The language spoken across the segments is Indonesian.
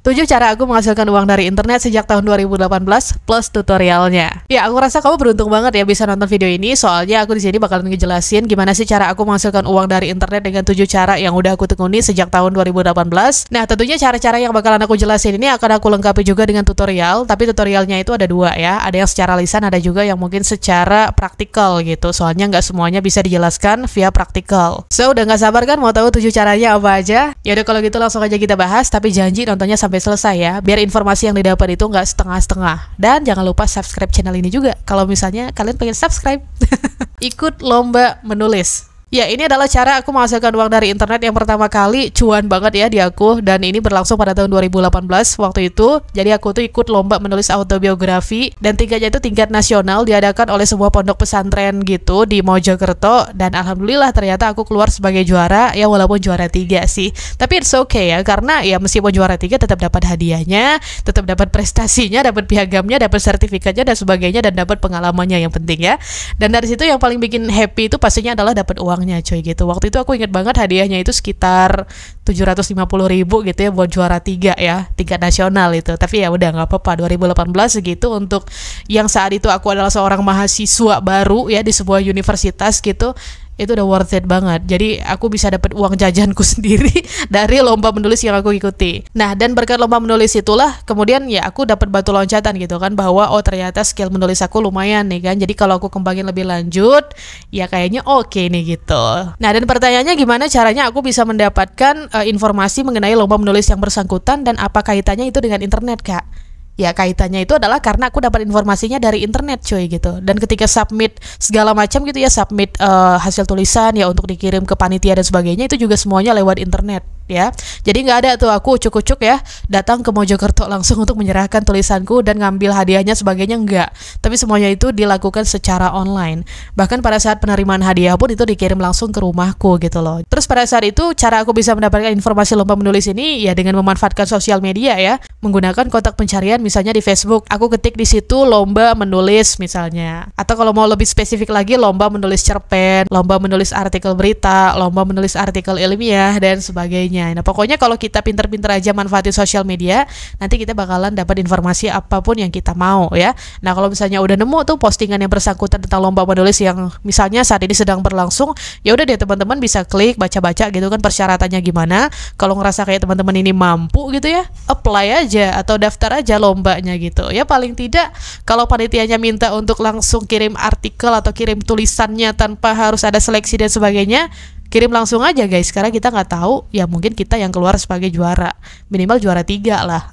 7 cara aku menghasilkan uang dari internet sejak tahun 2018 plus tutorialnya. Ya, aku rasa kamu beruntung banget ya bisa nonton video ini, soalnya aku di sini bakalan ngejelasin gimana sih cara aku menghasilkan uang dari internet dengan 7 cara yang udah aku tekuni sejak tahun 2018. Nah, tentunya cara-cara yang bakalan aku jelasin ini akan aku lengkapi juga dengan tutorial, tapi tutorialnya itu ada 2 ya. Ada yang secara lisan, ada juga yang mungkin secara praktikal gitu. Soalnya nggak semuanya bisa dijelaskan via praktikal. So, udah nggak sabar kan mau tahu 7 caranya apa aja? Ya udah kalau gitu langsung aja kita bahas, tapi janji nontonnya sampai selesai ya, biar informasi yang didapat itu nggak setengah-setengah. Dan jangan lupa subscribe channel ini juga kalau misalnya kalian pengen subscribe. Ikut lomba menulis. Ya, ini adalah cara aku menghasilkan uang dari internet yang pertama kali cuan banget ya di aku, dan ini berlangsung pada tahun 2018 waktu itu. Jadi aku tuh ikut lomba menulis autobiografi, dan tingkatnya itu tingkat nasional, diadakan oleh sebuah pondok pesantren gitu di Mojokerto, dan alhamdulillah ternyata aku keluar sebagai juara ya, walaupun juara 3 sih. Tapi it's okay ya, karena ya meskipun juara 3 tetap dapat hadiahnya, tetap dapat prestasinya, dapat piagamnya, dapat sertifikatnya dan sebagainya, dan dapat pengalamannya yang penting ya. Dan dari situ yang paling bikin happy itu pastinya adalah dapat uang coy gitu. Waktu itu aku inget banget hadiahnya itu sekitar 750.000 gitu ya buat juara 3 ya, tingkat nasional itu. Tapi ya udah nggak apa-apa, 2018 segitu untuk yang saat itu aku adalah seorang mahasiswa baru ya di sebuah universitas gitu. Itu udah worth it banget. Jadi aku bisa dapat uang jajanku sendiri dari lomba menulis yang aku ikuti. Nah, dan berkat lomba menulis itulah kemudian ya aku dapat batu loncatan gitu kan, bahwa oh ternyata skill menulis aku lumayan nih kan. Jadi kalau aku kembangin lebih lanjut ya kayaknya oke nih gitu. Nah, dan pertanyaannya gimana caranya aku bisa mendapatkan informasi mengenai lomba menulis yang bersangkutan, dan apa kaitannya itu dengan internet, Kak? Ya kaitannya itu adalah karena aku dapat informasinya dari internet cuy gitu. Dan ketika submit segala macam gitu ya, submit hasil tulisan ya untuk dikirim ke panitia dan sebagainya, itu juga semuanya lewat internet ya. Jadi nggak ada tuh aku ucuk-ucuk ya datang ke Mojokerto langsung untuk menyerahkan tulisanku dan ngambil hadiahnya sebagainya, enggak. Tapi semuanya itu dilakukan secara online. Bahkan pada saat penerimaan hadiah pun itu dikirim langsung ke rumahku gitu loh. Terus pada saat itu cara aku bisa mendapatkan informasi lomba menulis ini ya dengan memanfaatkan sosial media ya, menggunakan kotak pencarian misalnya di Facebook. Aku ketik di situ lomba menulis misalnya. Atau kalau mau lebih spesifik lagi, lomba menulis cerpen, lomba menulis artikel berita, lomba menulis artikel ilmiah dan sebagainya. Nah, pokoknya kalau kita pinter-pinter aja manfaatin sosial media, nanti kita bakalan dapat informasi apapun yang kita mau ya. Nah, kalau misalnya udah nemu tuh postingan yang bersangkutan tentang lomba menulis yang misalnya saat ini sedang berlangsung, ya udah deh teman-teman bisa klik, baca-baca gitu kan persyaratannya gimana. Kalau ngerasa kayak teman-teman ini mampu gitu ya, apply aja atau daftar aja lombanya gitu. Ya paling tidak kalau panitianya minta untuk langsung kirim artikel atau kirim tulisannya tanpa harus ada seleksi dan sebagainya, kirim langsung aja guys, karena kita nggak tahu ya, mungkin kita yang keluar sebagai juara, minimal juara 3 lah.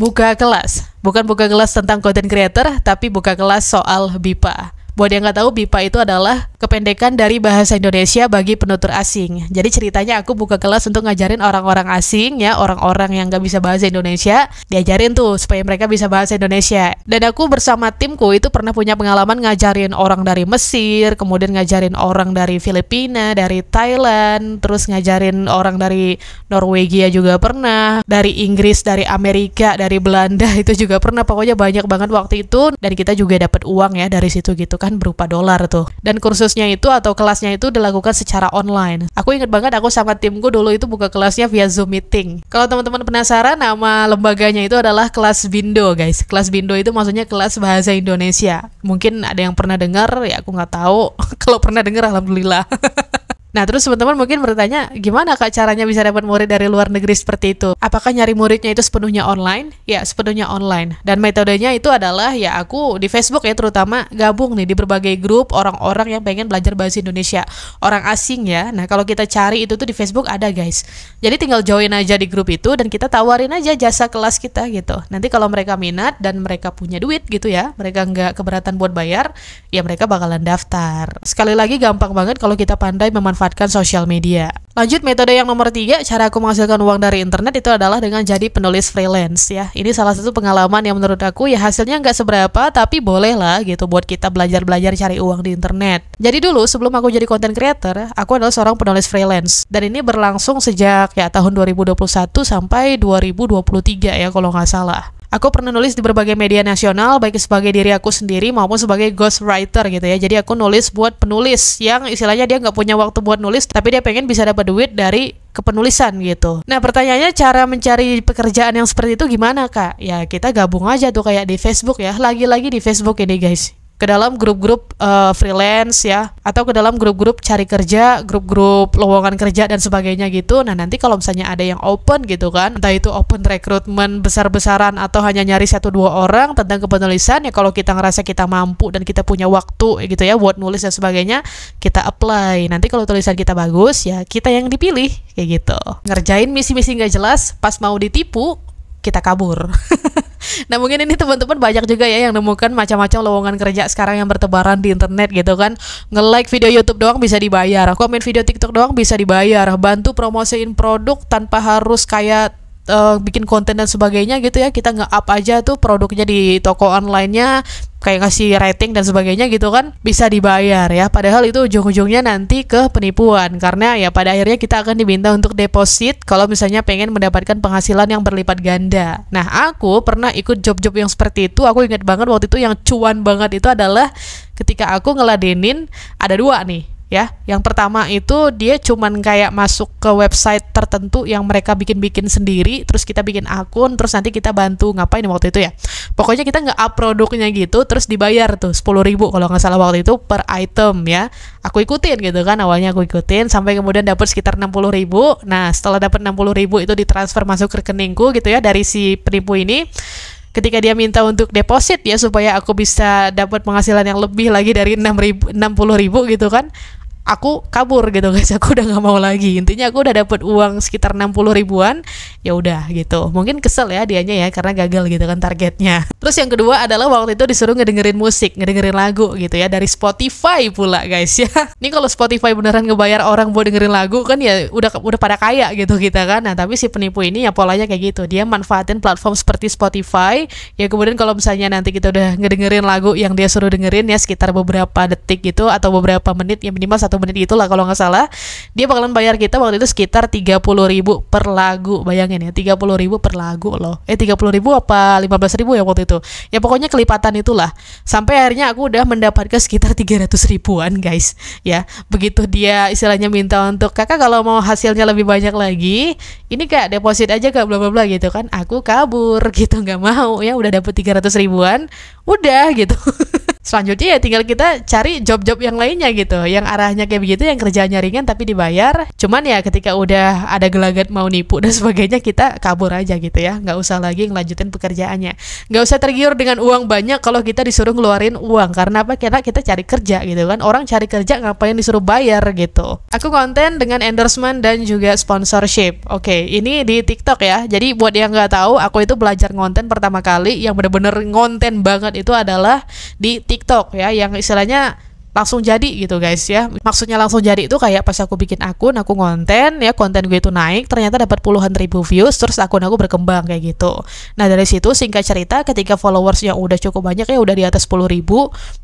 Buka kelas, bukan buka kelas tentang content creator, tapi buka kelas soal BIPA. Buat yang nggak tahu, BIPA itu adalah kependekan dari bahasa Indonesia bagi penutur asing. Jadi ceritanya aku buka kelas untuk ngajarin orang-orang asing ya, orang-orang yang nggak bisa bahasa Indonesia, diajarin tuh supaya mereka bisa bahasa Indonesia. Dan aku bersama timku itu pernah punya pengalaman ngajarin orang dari Mesir, kemudian ngajarin orang dari Filipina, dari Thailand, terus ngajarin orang dari Norwegia juga pernah, dari Inggris, dari Amerika, dari Belanda itu juga pernah. Pokoknya banyak banget waktu itu, dan kita juga dapat uang ya dari situ gitu kan, berupa dolar tuh. Dan kursusnya itu atau kelasnya itu dilakukan secara online. Aku inget banget aku sama timku dulu itu buka kelasnya via Zoom meeting. Kalau teman-teman penasaran, nama lembaganya itu adalah kelas Bindo guys. Kelas Bindo itu maksudnya kelas bahasa Indonesia. Mungkin ada yang pernah dengar, ya aku nggak tahu. Kalau pernah dengar alhamdulillah. Nah, terus teman-teman mungkin bertanya, gimana Kak caranya bisa dapat murid dari luar negeri seperti itu? Apakah nyari muridnya itu sepenuhnya online? Ya, sepenuhnya online. Dan metodenya itu adalah, ya aku di Facebook ya terutama, gabung nih di berbagai grup orang-orang yang pengen belajar bahasa Indonesia. Orang asing ya. Nah, kalau kita cari itu tuh di Facebook ada guys. Jadi tinggal join aja di grup itu, dan kita tawarin aja jasa kelas kita gitu. Nanti kalau mereka minat dan mereka punya duit gitu ya, mereka nggak keberatan buat bayar, ya mereka bakalan daftar. Sekali lagi gampang banget kalau kita pandai memanfaatkan sosial media. Lanjut, metode yang nomor 3, cara aku menghasilkan uang dari internet itu adalah dengan jadi penulis freelance ya. Ini salah satu pengalaman yang menurut aku ya hasilnya nggak seberapa, tapi boleh lah gitu buat kita belajar-belajar cari uang di internet. Jadi dulu sebelum aku jadi content creator, aku adalah seorang penulis freelance. Dan ini berlangsung sejak ya tahun 2021 sampai 2023 ya kalau nggak salah. Aku pernah nulis di berbagai media nasional, baik sebagai diri aku sendiri maupun sebagai ghostwriter gitu ya. Jadi aku nulis buat penulis yang istilahnya dia nggak punya waktu buat nulis, tapi dia pengen bisa dapat duit dari kepenulisan gitu. Nah pertanyaannya, cara mencari pekerjaan yang seperti itu gimana kak? Ya kita gabung aja tuh kayak di Facebook ya, lagi-lagi di Facebook ini guys, ke dalam grup-grup freelance ya, atau ke dalam grup-grup cari kerja, grup-grup lowongan kerja dan sebagainya gitu. Nah nanti kalau misalnya ada yang open gitu kan, entah itu open rekrutmen besar-besaran atau hanya nyari 1-2 orang tentang kepenulisan, ya kalau kita ngerasa kita mampu dan kita punya waktu gitu ya buat nulis dan sebagainya, kita apply. Nanti kalau tulisan kita bagus ya kita yang dipilih kayak gitu. Ngerjain misi-misi nggak jelas, pas mau ditipu kita kabur. Nah mungkin ini teman-teman banyak juga ya yang nemukan macam-macam lowongan kerja sekarang yang bertebaran di internet gitu kan. Nge-like video YouTube doang bisa dibayar, komen video TikTok doang bisa dibayar, bantu promosiin produk tanpa harus kayak bikin konten dan sebagainya gitu ya. Kita nge-up aja tuh produknya di toko online-nya, kayak ngasih rating dan sebagainya gitu kan, bisa dibayar ya. Padahal itu ujung-ujungnya nanti ke penipuan, karena ya pada akhirnya kita akan diminta untuk deposit kalau misalnya pengen mendapatkan penghasilan yang berlipat ganda. Nah aku pernah ikut job-job yang seperti itu. Aku ingat banget waktu itu yang cuan banget itu adalah ketika aku ngeladenin ada 2 nih ya. Yang pertama itu dia cuman kayak masuk ke website tertentu yang mereka bikin-bikin sendiri, terus kita bikin akun, terus nanti kita bantu ngapain waktu itu ya. Pokoknya kita nge-up produknya gitu, terus dibayar tuh 10.000 kalau nggak salah waktu itu per item ya. Aku ikutin gitu kan, awalnya aku ikutin sampai kemudian dapat sekitar 60.000. Nah setelah dapat 60.000 itu ditransfer masuk ke rekeningku gitu ya dari si penipu ini. Ketika dia minta untuk deposit ya supaya aku bisa dapat penghasilan yang lebih lagi dari 60.000 gitu kan, aku kabur gitu guys. Aku udah nggak mau lagi. Intinya aku udah dapat uang sekitar 60 ribuan, ya udah gitu. Mungkin kesel ya dianya ya karena gagal gitu kan targetnya. Terus yang kedua adalah waktu itu disuruh ngedengerin musik, ngedengerin lagu gitu ya, dari Spotify pula guys ya. Ini kalau Spotify beneran ngebayar orang buat dengerin lagu kan ya udah pada kaya gitu kita kan. Nah tapi si penipu ini ya polanya kayak gitu, dia manfaatin platform seperti Spotify ya. Kemudian kalau misalnya nanti kita udah ngedengerin lagu yang dia suruh dengerin ya sekitar beberapa detik gitu atau beberapa menit, ya minimal 1 menit itulah kalau nggak salah, dia bakalan bayar kita waktu itu sekitar 30.000 per lagu. Bayangin ya, 30.000 per lagu loh. 30.000 apa 15.000 ya waktu itu. Ya pokoknya kelipatan itulah. Sampai akhirnya aku udah mendapatkan sekitar 300 ribuan guys. Ya, begitu dia istilahnya minta untuk kakak kalau mau hasilnya lebih banyak lagi, ini kak deposit aja kak bla bla bla gitu kan. Aku kabur gitu, nggak mau ya, udah dapet 300 ribuan, udah gitu. Selanjutnya ya tinggal kita cari job-job yang lainnya gitu, yang arahnya kayak begitu, yang kerjaannya ringan tapi dibayar. Cuman ya ketika udah ada gelagat mau nipu dan sebagainya, kita kabur aja gitu ya, nggak usah lagi ngelanjutin pekerjaannya. Nggak usah tergiur dengan uang banyak kalau kita disuruh ngeluarin uang. Karena apa? Karena kita cari kerja gitu kan. Orang cari kerja ngapain disuruh bayar gitu. Aku konten dengan endorsement dan juga sponsorship. Oke, ini di TikTok ya. Jadi buat yang nggak tahu, aku itu belajar ngonten pertama kali yang bener-bener ngonten banget itu adalah di TikTok ya, yang istilahnya langsung jadi gitu guys ya. Maksudnya langsung jadi itu kayak pas aku bikin akun, aku konten ya, konten gue itu naik, ternyata dapat puluhan ribu views, terus akun aku berkembang kayak gitu. Nah dari situ singkat cerita, ketika followers yang udah cukup banyak ya, udah di atas 10.000,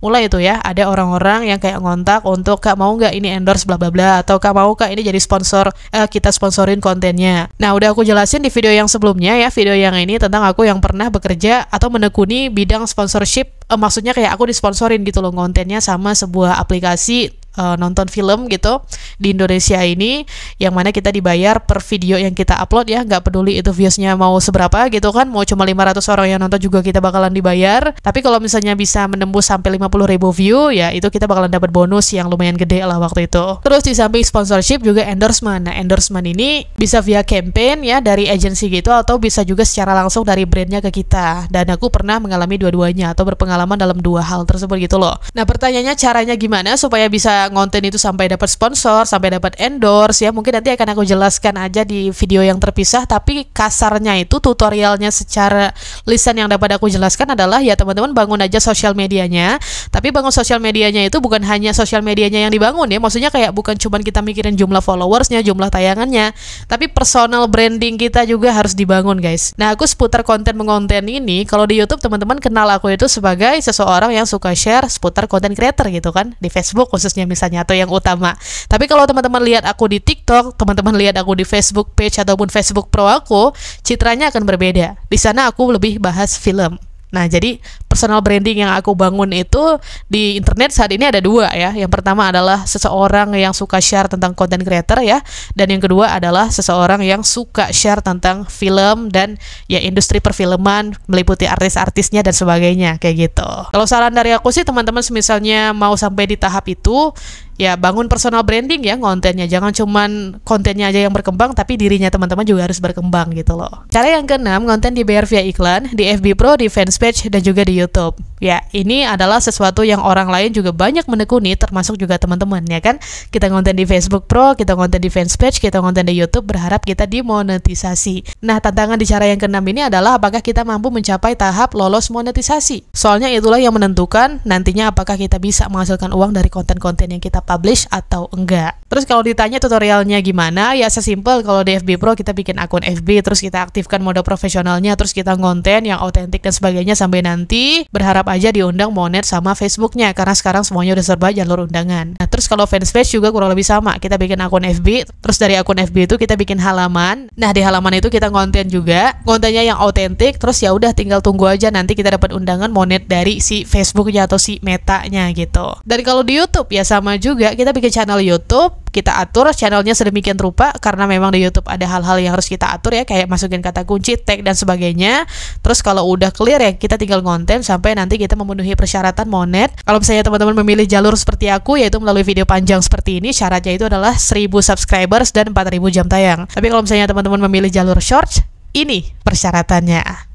mulai itu ya ada orang-orang yang kayak ngontak untuk kak mau nggak ini endorse bla bla bla, atau kak mau kak ini jadi sponsor, kita sponsorin kontennya. Nah udah aku jelasin di video yang sebelumnya ya, video yang ini tentang aku yang pernah bekerja atau menekuni bidang sponsorship. Maksudnya kayak aku disponsorin gitu loh kontennya sama sebuah aplikasi nonton film gitu di Indonesia ini, yang mana kita dibayar per video yang kita upload ya, nggak peduli itu viewsnya mau seberapa gitu kan, mau cuma 500 orang yang nonton juga kita bakalan dibayar. Tapi kalau misalnya bisa menembus sampai 50.000 view ya, itu kita bakalan dapat bonus yang lumayan gede lah waktu itu. Terus di samping sponsorship juga endorsement. Nah endorsement ini bisa via campaign ya dari agensi gitu, atau bisa juga secara langsung dari brandnya ke kita. Dan aku pernah mengalami dua-duanya atau berpengalaman dalam dua hal tersebut gitu loh. Nah pertanyaannya caranya gimana supaya bisa ngonten itu sampai dapat sponsor, sampai dapat endorse ya, mungkin nanti akan aku jelaskan aja di video yang terpisah. Tapi kasarnya itu tutorialnya secara lisan yang dapat aku jelaskan adalah ya teman-teman bangun aja sosial medianya. Tapi bangun sosial medianya itu bukan hanya sosial medianya yang dibangun ya, maksudnya kayak bukan cuman kita mikirin jumlah followersnya, jumlah tayangannya, tapi personal branding kita juga harus dibangun guys. Nah aku seputar konten mengonten ini, kalau di YouTube teman-teman kenal aku itu sebagai seseorang yang suka share seputar konten creator gitu kan, di Facebook khususnya misalnya, atau yang utama. Tapi kalau teman-teman lihat aku di TikTok, teman-teman lihat aku di Facebook page ataupun Facebook Pro aku, citranya akan berbeda. Di sana aku lebih bahas film. Nah, jadi personal branding yang aku bangun itu di internet saat ini ada dua ya. Yang pertama adalah seseorang yang suka share tentang content creator ya. Dan yang kedua adalah seseorang yang suka share tentang film dan ya industri perfilman, meliputi artis-artisnya dan sebagainya, kayak gitu. Kalau saran dari aku sih, teman-teman misalnya mau sampai di tahap itu, ya bangun personal branding ya kontennya. Jangan cuman kontennya aja yang berkembang, tapi dirinya teman-teman juga harus berkembang gitu loh. Cara yang keenam, konten dibayar via iklan di FB Pro, di fanspage, dan juga di YouTube. Ya, ini adalah sesuatu yang orang lain juga banyak menekuni, termasuk juga teman-teman ya kan. Kita konten di Facebook Pro, kita konten di fanspage, kita konten di YouTube, berharap kita dimonetisasi. Nah, tantangan di cara yang keenam ini adalah apakah kita mampu mencapai tahap lolos monetisasi. Soalnya itulah yang menentukan nantinya apakah kita bisa menghasilkan uang dari konten-konten yang kita publish atau enggak. Terus kalau ditanya tutorialnya gimana, ya sesimpel kalau di FB Pro kita bikin akun FB, terus kita aktifkan mode profesionalnya, terus kita konten yang autentik dan sebagainya, sampai nanti berharap aja diundang monet sama Facebooknya, karena sekarang semuanya udah serba jalur undangan. Nah, terus kalau fanspage juga kurang lebih sama, kita bikin akun FB, terus dari akun FB itu kita bikin halaman. Nah, di halaman itu kita konten juga, kontennya yang autentik, terus ya udah tinggal tunggu aja nanti kita dapat undangan monet dari si Facebooknya atau si Metanya gitu. Dan kalau di YouTube ya sama juga, kita bikin channel YouTube, kita atur channelnya sedemikian rupa, karena memang di YouTube ada hal-hal yang harus kita atur ya, kayak masukin kata kunci, tag, dan sebagainya. Terus kalau udah clear ya, kita tinggal konten sampai nanti kita memenuhi persyaratan monet. Kalau misalnya teman-teman memilih jalur seperti aku, yaitu melalui video panjang seperti ini, syaratnya itu adalah 1000 subscribers dan 4000 jam tayang. Tapi kalau misalnya teman-teman memilih jalur shorts, ini persyaratannya.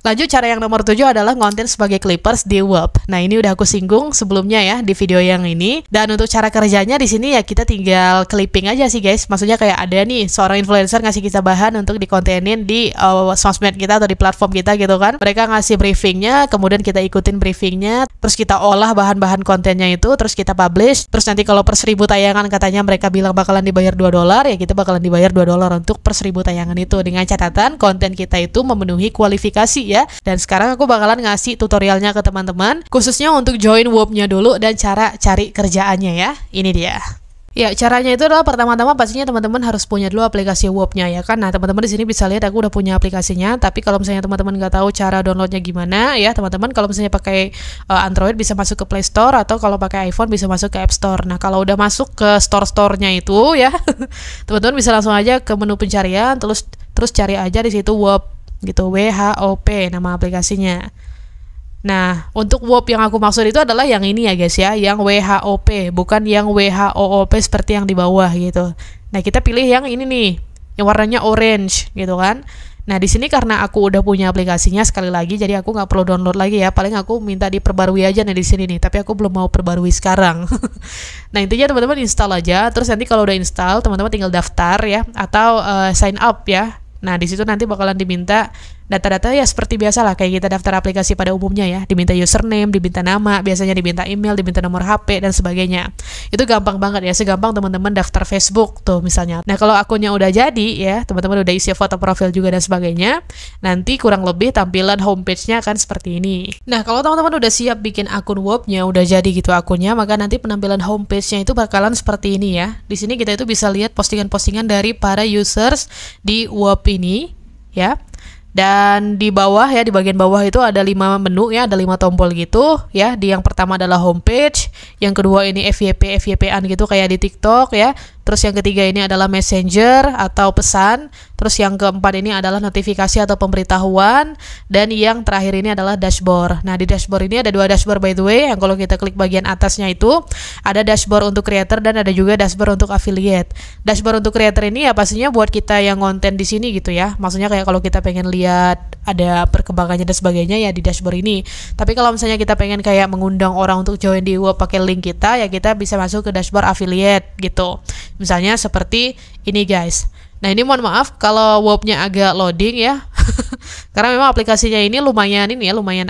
Lanjut, cara yang nomor 7 adalah konten sebagai clippers di web. Nah, ini udah aku singgung sebelumnya ya di video yang ini. Dan untuk cara kerjanya di sini ya kita tinggal clipping aja sih guys. Maksudnya kayak ada nih seorang influencer ngasih kita bahan untuk dikontenin di sosmed kita atau di platform kita gitu kan. Mereka ngasih briefingnya, kemudian kita ikutin briefingnya, terus kita olah bahan-bahan kontennya itu, terus kita publish. Terus nanti kalau per 1000 tayangan katanya mereka bilang bakalan dibayar $2, ya kita bakalan dibayar $2 untuk per 1000 tayangan itu, dengan catatan konten kita itu memenuhi kualifikasi ya. Dan sekarang aku bakalan ngasih tutorialnya ke teman-teman, khususnya untuk join Wop-nya dulu dan cara cari kerjaannya ya. Ini dia. Ya, caranya itu adalah pertama-tama pastinya teman-teman harus punya dulu aplikasi Wop-nya ya kan. Nah, teman-teman di sini bisa lihat aku udah punya aplikasinya, tapi kalau misalnya teman-teman nggak tahu cara downloadnya gimana ya, teman-teman kalau misalnya pakai Android bisa masuk ke Play Store, atau kalau pakai iPhone bisa masuk ke App Store. Nah, kalau udah masuk ke store-store-nya itu ya, teman-teman bisa langsung aja ke menu pencarian, terus cari aja di situ Wop gitu, WHOP nama aplikasinya. Nah, untuk Wop yang aku maksud itu adalah yang ini ya guys ya, yang WHOP, bukan yang WHOOP seperti yang di bawah gitu. Nah, kita pilih yang ini nih, yang warnanya orange gitu kan. Nah, di sini karena aku udah punya aplikasinya sekali lagi, jadi aku nggak perlu download lagi ya. Paling aku minta diperbarui aja nih di sini nih, tapi aku belum mau perbarui sekarang. Nah, intinya teman-teman install aja, terus nanti kalau udah install, teman-teman tinggal daftar ya, atau sign up ya. Nah, di situ nanti bakalan diminta data-data ya seperti biasa lah, kayak kita daftar aplikasi pada umumnya ya. Diminta username, diminta nama, biasanya diminta email, diminta nomor HP, dan sebagainya. Itu gampang banget ya, segampang teman-teman daftar Facebook tuh misalnya. Nah, kalau akunnya udah jadi ya, teman-teman udah isi foto profil juga dan sebagainya, nanti kurang lebih tampilan homepage-nya akan seperti ini. Nah, kalau teman-teman udah siap bikin akun Wop-nya, udah jadi gitu akunnya, maka nanti penampilan homepage-nya itu bakalan seperti ini ya. Di sini kita itu bisa lihat postingan-postingan dari para users di Wop ini ya. Dan di bawah ya, di bagian bawah itu ada 5 menu ya, ada 5 tombol gitu ya. Di yang pertama adalah homepage, yang kedua ini FYP-an gitu kayak di TikTok ya. Terus yang ketiga ini adalah messenger atau pesan. Terus yang keempat ini adalah notifikasi atau pemberitahuan. Dan yang terakhir ini adalah dashboard. Nah, di dashboard ini ada 2 dashboard by the way. Yang kalau kita klik bagian atasnya itu ada dashboard untuk creator dan ada juga dashboard untuk affiliate. Dashboard untuk creator ini ya pastinya buat kita yang konten di sini gitu ya. Maksudnya kayak kalau kita pengen lihat ada perkembangannya dan sebagainya ya di dashboard ini. Tapi kalau misalnya kita pengen kayak mengundang orang untuk join di Wop pakai link kita, ya kita bisa masuk ke dashboard affiliate gitu. Misalnya seperti ini guys. Nah, ini mohon maaf kalau Wop-nya agak loading ya. Karena memang aplikasinya ini lumayan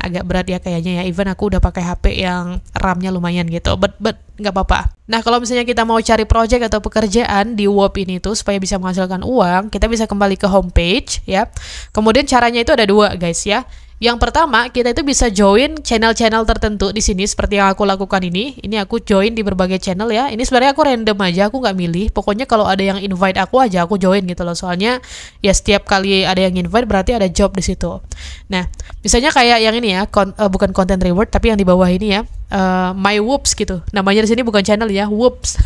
agak berat ya kayaknya ya. Even aku udah pakai HP yang RAM-nya lumayan gitu. But nggak apa-apa. Nah, kalau misalnya kita mau cari project atau pekerjaan di Wop ini tuh supaya bisa menghasilkan uang, kita bisa kembali ke homepage ya. Kemudian caranya itu ada 2 guys ya. Yang pertama, kita itu bisa join channel-channel tertentu di sini seperti yang aku lakukan ini. Ini aku join di berbagai channel ya. Ini sebenarnya aku random aja, aku nggak milih. Pokoknya kalau ada yang invite aku aja, aku join gitu loh. Soalnya ya setiap kali ada yang invite berarti ada job di situ. Nah, misalnya kayak yang ini ya, bukan content reward tapi yang di bawah ini ya, My Whoops gitu. Namanya di sini bukan channel ya, Whoops.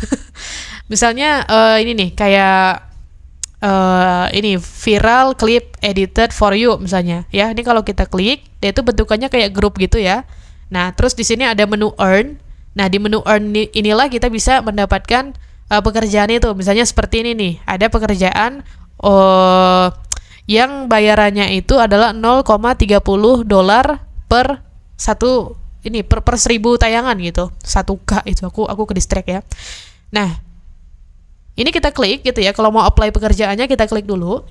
Misalnya ini nih kayak ini viral clip edited for you misalnya ya. Ini kalau kita klik, dia itu bentukannya kayak grup gitu ya. Nah, terus di sini ada menu earn. Nah, di menu earn inilah kita bisa mendapatkan pekerjaan itu. Misalnya seperti ini nih, ada pekerjaan yang bayarannya itu adalah $0,30 per satu ini per 1000 tayangan gitu. 1K itu aku ke distract ya. Nah, ini kita klik gitu ya, kalau mau apply pekerjaannya kita klik dulu.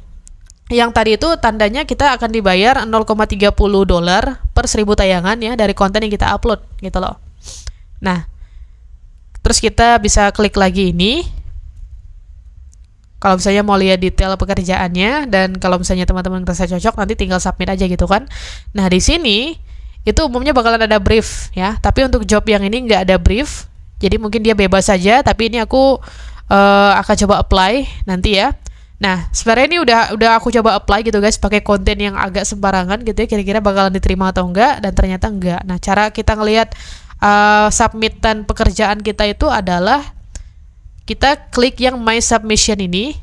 Yang tadi itu tandanya kita akan dibayar $0,30 per 1000 tayangan ya dari konten yang kita upload gitu loh. Nah, terus kita bisa klik lagi ini. Kalau misalnya mau lihat detail pekerjaannya, dan kalau misalnya teman-teman ngerasa cocok nanti tinggal submit aja gitu kan. Nah, di sini itu umumnya bakalan ada brief ya, tapi untuk job yang ini nggak ada brief. Jadi mungkin dia bebas saja, tapi ini aku akan coba apply nanti ya. Nah, sebenarnya ini udah aku coba apply gitu guys, pakai konten yang agak sembarangan gitu ya, kira-kira bakalan diterima atau enggak, dan ternyata enggak. Nah, cara kita ngelihat submitan pekerjaan kita itu adalah kita klik yang My Submission ini.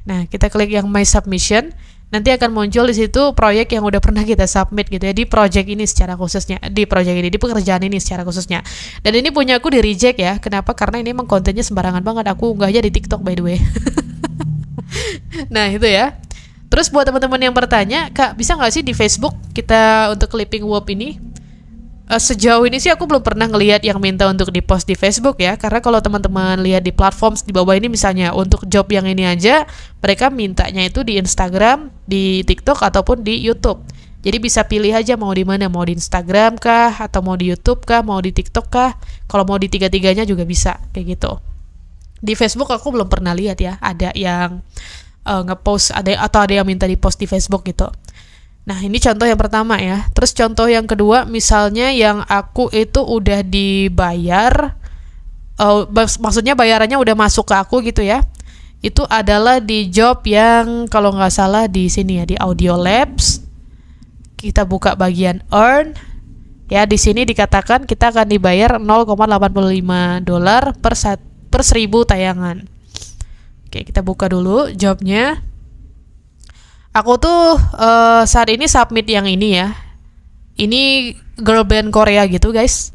Nah, kita klik yang My Submission, nanti akan muncul di situ proyek yang udah pernah kita submit gitu ya, di project ini secara khususnya, di project ini, di pekerjaan ini secara khususnya. Dan ini punya aku di reject ya. Kenapa? Karena ini emang kontennya sembarangan banget. Aku unggah aja di TikTok by the way. Nah, itu ya. Terus buat teman-teman yang bertanya, Kak, bisa nggak sih di Facebook kita untuk clipping Whoop ini? Sejauh ini sih aku belum pernah ngelihat yang minta untuk dipost di Facebook ya, karena kalau teman-teman lihat di platform di bawah ini misalnya untuk job yang ini aja mereka mintanya itu di Instagram, di TikTok ataupun di YouTube. Jadi bisa pilih aja mau di mana, mau di Instagram kah, atau mau di YouTube kah, mau di TikTok kah. Kalau mau di tiga-tiganya juga bisa kayak gitu. Di Facebook aku belum pernah lihat ya ada yang ngepost atau ada yang minta dipost di Facebook gitu. Nah, ini contoh yang pertama ya. Terus contoh yang kedua, misalnya yang aku itu udah dibayar, maksudnya bayarannya udah masuk ke aku gitu ya. Itu adalah di job yang kalau nggak salah di sini ya, di Audio Labs. Kita buka bagian earn. Ya, di sini dikatakan kita akan dibayar $0,85 per 1000 tayangan. Oke, kita buka dulu jobnya. Aku tuh saat ini submit yang ini ya. Ini girl band Korea gitu guys,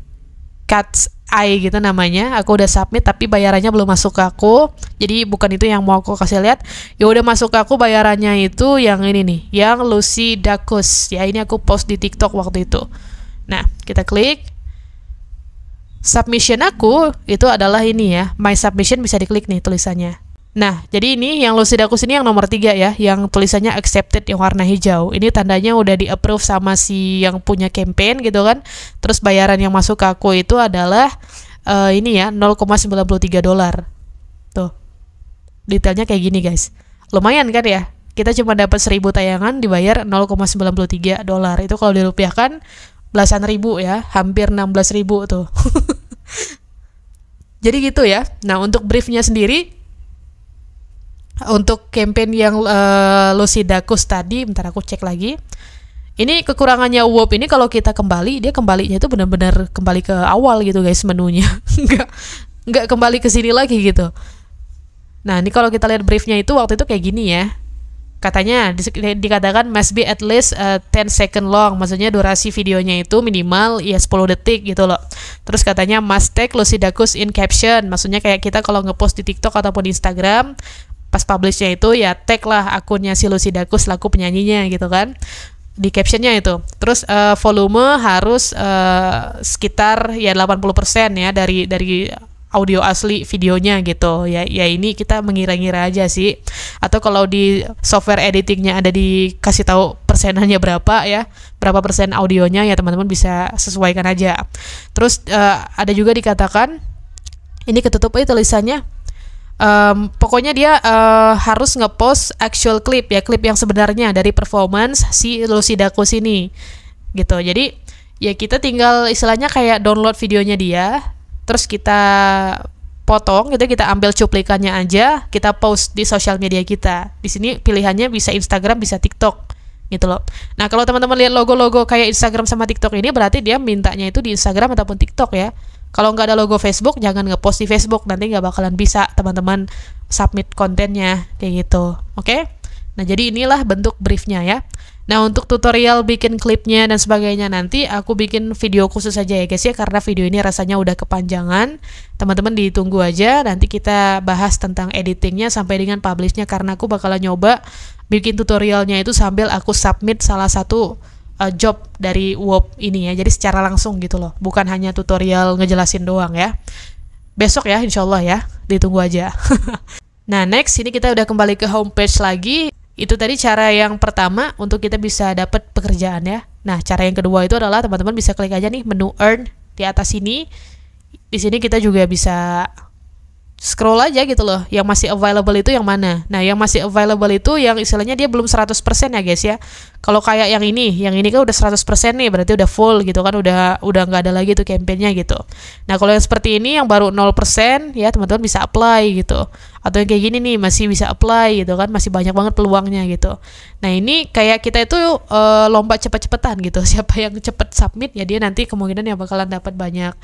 Cat's Eye gitu namanya. Aku udah submit tapi bayarannya belum masuk ke aku. Jadi bukan itu yang mau aku kasih lihat. Ya udah masuk ke aku bayarannya itu yang ini nih, yang Lucy Dacus. Ya, ini aku post di TikTok waktu itu. Nah, kita klik. Submission aku itu adalah ini ya, My Submission, bisa diklik nih tulisannya. Nah, jadi ini yang Lucy Dacus ini yang nomor 3 ya, yang tulisannya accepted yang warna hijau. Ini tandanya udah di-approve sama si yang punya campaign gitu kan. Terus bayaran yang masuk ke aku itu adalah ini ya, $0,93. Tuh. Detailnya kayak gini guys. Lumayan kan ya? Kita cuma dapat 1000 tayangan dibayar $0,93. Itu kalau dirupiahkan belasan ribu ya, hampir 16.000 tuh. Jadi gitu ya. Nah, untuk briefnya sendiri, untuk campaign yang Lucy Dacus tadi, bentar aku cek lagi. Ini kekurangannya Whoop ini kalau kita kembali, dia kembalinya itu benar-benar kembali ke awal gitu guys menunya. Nggak kembali ke sini lagi gitu. Nah, ini kalau kita lihat briefnya itu waktu itu kayak gini ya. Katanya dikatakan must be at least 10 second long, maksudnya durasi videonya itu minimal ya 10 detik gitu loh. Terus katanya must tag Lucy Dacus in caption, maksudnya kayak kita kalau ngepost di TikTok ataupun di Instagram, pas publishnya itu ya tag lah akunnya si Lucy Dacus laku penyanyinya gitu kan di captionnya itu. Terus volume harus sekitar ya 80% ya dari audio asli videonya gitu ya. Ya ini kita mengira-ngira aja sih, atau kalau di software editingnya ada dikasih tahu persenannya berapa ya, berapa persen audionya ya, teman-teman bisa sesuaikan aja. Terus ada juga dikatakan ini ketutup tulisannya Pokoknya dia harus ngepost actual clip ya, klip yang sebenarnya dari performance si Lucy Dacus ini gitu. Jadi ya kita tinggal istilahnya kayak download videonya dia, terus kita potong gitu, kita ambil cuplikannya aja, kita post di sosial media kita. Di sini pilihannya bisa Instagram, bisa TikTok gitu loh. Nah, kalau teman-teman lihat logo-logo kayak Instagram sama TikTok ini, berarti dia mintanya itu di Instagram ataupun TikTok ya. Kalau nggak ada logo Facebook, jangan ngepost di Facebook, nanti nggak bakalan bisa teman-teman submit kontennya kayak gitu. Oke? Nah, jadi inilah bentuk briefnya ya. Nah, untuk tutorial bikin klipnya dan sebagainya nanti aku bikin video khusus aja ya guys ya, karena video ini rasanya udah kepanjangan. Teman-teman ditunggu aja, nanti kita bahas tentang editingnya sampai dengan publishnya, karena aku bakalan nyoba bikin tutorialnya itu sambil aku submit salah satu job dari WOP ini ya, jadi secara langsung gitu loh, bukan hanya tutorial ngejelasin doang ya. Besok ya, insya Allah ya, ditunggu aja. Nah, next ini kita udah kembali ke homepage lagi. Itu tadi cara yang pertama untuk kita bisa dapat pekerjaan ya. Nah, cara yang kedua itu adalah teman-teman bisa klik aja nih menu earn di atas sini. Di sini kita juga bisa scroll aja gitu loh, yang masih available itu yang mana. Nah, yang masih available itu yang istilahnya dia belum 100% ya guys ya. Kalau kayak yang ini kan udah 100% nih, berarti udah full gitu kan, udah nggak ada lagi tuh campaign-nya gitu. Nah, kalau yang seperti ini yang baru 0% ya teman-teman bisa apply gitu. Atau yang kayak gini nih masih bisa apply gitu kan, masih banyak banget peluangnya gitu. Nah, ini kayak kita itu lomba cepet-cepetan gitu. Siapa yang cepet submit ya dia nanti kemungkinan yang bakalan dapat banyak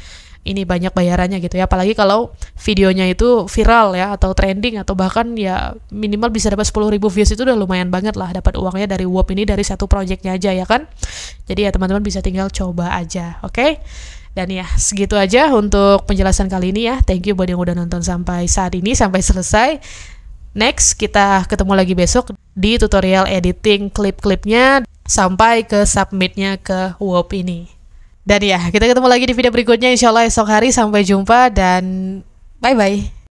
bayarannya gitu ya, apalagi kalau videonya itu viral ya, atau trending, atau bahkan ya minimal bisa dapat 10.000 views, itu udah lumayan banget lah dapat uangnya dari WOP ini, dari satu projectnya aja ya kan. Jadi ya teman-teman bisa tinggal coba aja, oke? Dan ya segitu aja untuk penjelasan kali ini ya. Thank you buat yang udah nonton sampai saat ini, sampai selesai. Next kita ketemu lagi besok di tutorial editing klip-klipnya sampai ke submitnya ke WOP ini. Dan ya, kita ketemu lagi di video berikutnya insya Allah esok hari. Sampai jumpa dan bye-bye.